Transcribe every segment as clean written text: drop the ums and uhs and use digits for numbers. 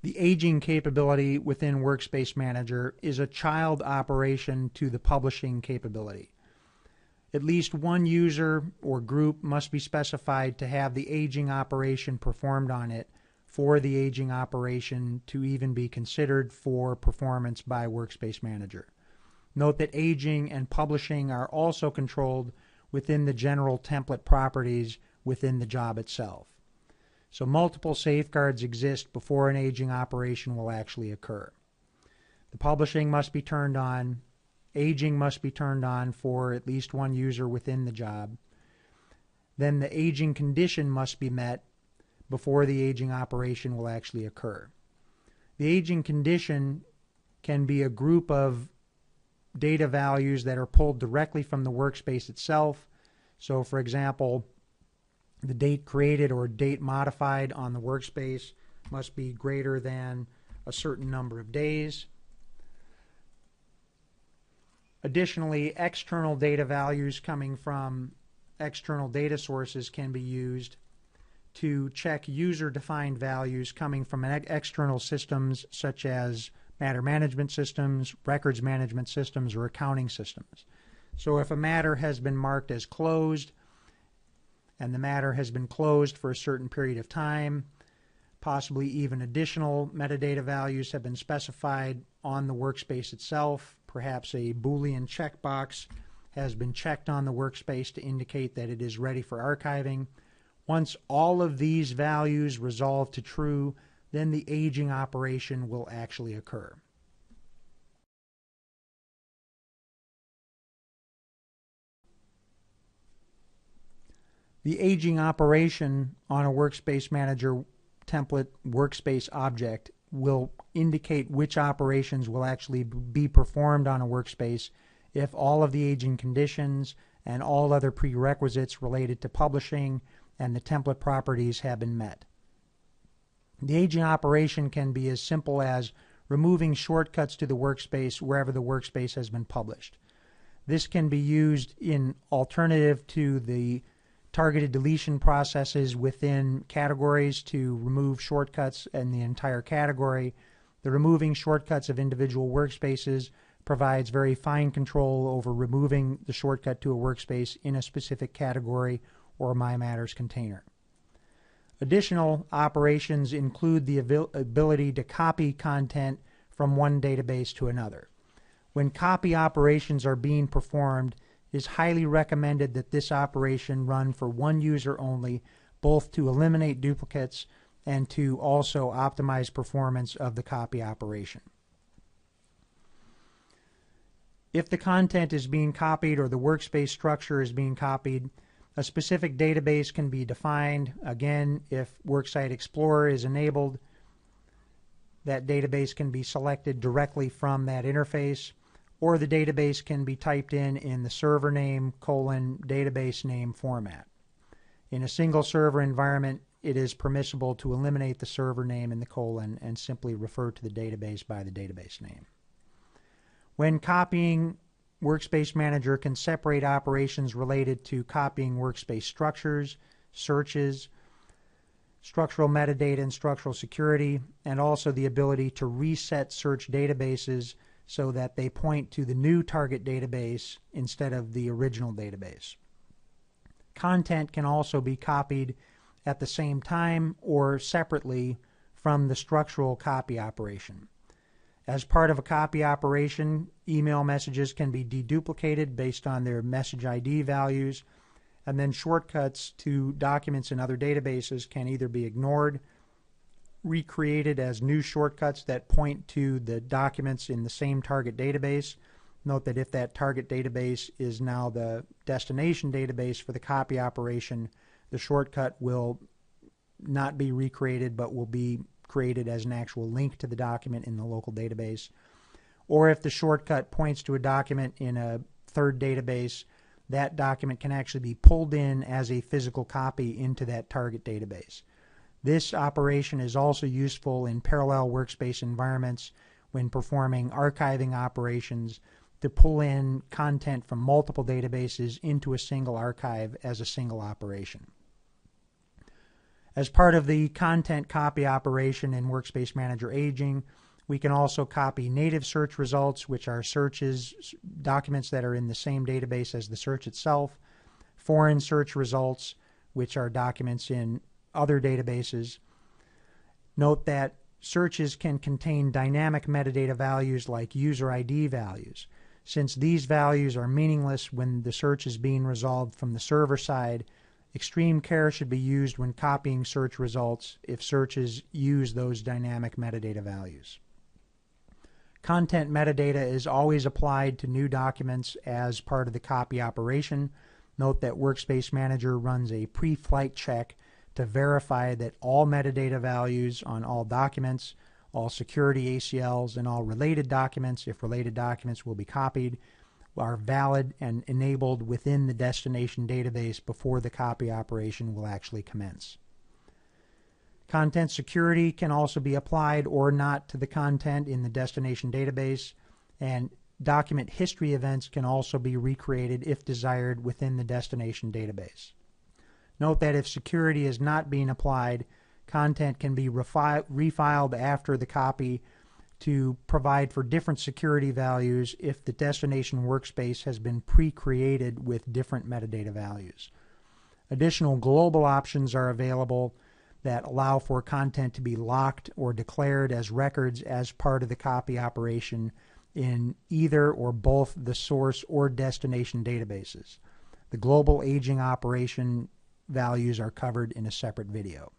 The aging capability within Workspace Manager is a child operation to the publishing capability. At least one user or group must be specified to have the aging operation performed on it for the aging operation to even be considered for performance by Workspace Manager. Note that aging and publishing are also controlled within the general template properties within the job itself. So multiple safeguards exist before an aging operation will actually occur. The publishing must be turned on. Aging must be turned on for at least one user within the job. Then the aging condition must be met before the aging operation will actually occur. The aging condition can be a group of data values that are pulled directly from the workspace itself. So for example, the date created or date modified on the workspace must be greater than a certain number of days. Additionally, external data values coming from external data sources can be used to check user-defined values coming from external systems such as matter management systems, records management systems, or accounting systems. So if a matter has been marked as closed and the matter has been closed for a certain period of time, possibly even additional metadata values have been specified on the workspace itself. Perhaps a Boolean checkbox has been checked on the workspace to indicate that it is ready for archiving. Once all of these values resolve to true, then the aging operation will actually occur. The aging operation on a Workspace Manager template workspace object will indicate which operations will actually be performed on a workspace if all of the aging conditions and all other prerequisites related to publishing and the template properties have been met. The aging operation can be as simple as removing shortcuts to the workspace wherever the workspace has been published. This can be used in alternative to the targeted deletion processes within categories to remove shortcuts in the entire category. The removing shortcuts of individual workspaces provides very fine control over removing the shortcut to a workspace in a specific category or My Matters container. Additional operations include the ability to copy content from one database to another. When copy operations are being performed, it is highly recommended that this operation run for one user only, both to eliminate duplicates and to also optimize performance of the copy operation. If the content is being copied or the workspace structure is being copied, a specific database can be defined. Again, if Worksite Explorer is enabled, that database can be selected directly from that interface, or the database can be typed in the server name : database name format. In a single server environment, it is permissible to eliminate the server name and the colon and simply refer to the database by the database name. When copying, Workspace Manager can separate operations related to copying workspace structures, searches, structural metadata and structural security, and also the ability to reset search databases so that they point to the new target database instead of the original database. Content can also be copied at the same time or separately from the structural copy operation. As part of a copy operation, email messages can be deduplicated based on their message ID values, and then shortcuts to documents in other databases can either be ignored, recreated as new shortcuts that point to the documents in the same target database. Note that if that target database is now the destination database for the copy operation, the shortcut will not be recreated but will be created as an actual link to the document in the local database. Or if the shortcut points to a document in a third database, that document can actually be pulled in as a physical copy into that target database. This operation is also useful in parallel workspace environments when performing archiving operations to pull in content from multiple databases into a single archive as a single operation. As part of the content copy operation in Workspace Manager Aging, we can also copy native search results, which are searches, documents that are in the same database as the search itself, foreign search results, which are documents in other databases. Note that searches can contain dynamic metadata values like user ID values. Since these values are meaningless when the search is being resolved from the server side, extreme care should be used when copying search results if searches use those dynamic metadata values. Content metadata is always applied to new documents as part of the copy operation. Note that Workspace Manager runs a pre-flight check to verify that all metadata values on all documents, all security ACLs, and all related documents, if related documents will be copied, are valid and enabled within the destination database before the copy operation will actually commence. Content security can also be applied or not to the content in the destination database, and document history events can also be recreated if desired within the destination database. Note that if security is not being applied, content can be refiled after the copy to provide for different security values if the destination workspace has been pre-created with different metadata values. Additional global options are available that allow for content to be locked or declared as records as part of the copy operation in either or both the source or destination databases. The global aging operation values are covered in a separate video.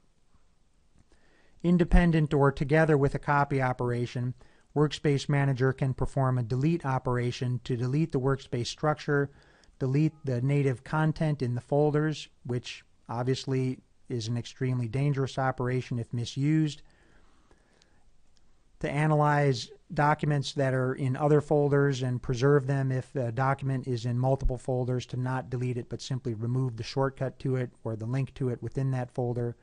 Independent or together with a copy operation, Workspace Manager can perform a delete operation to delete the workspace structure, delete the native content in the folders, which obviously is an extremely dangerous operation if misused, to analyze documents that are in other folders and preserve them if a document is in multiple folders, to not delete it but simply remove the shortcut to it or the link to it within that folder,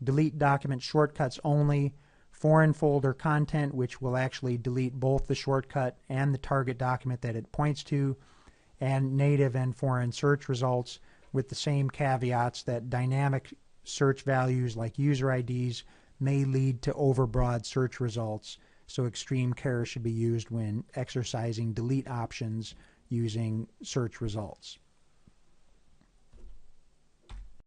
delete document shortcuts only, foreign folder content, which will actually delete both the shortcut and the target document that it points to, and native and foreign search results, with the same caveats that dynamic search values like user IDs may lead to overbroad search results, so extreme care should be used when exercising delete options using search results.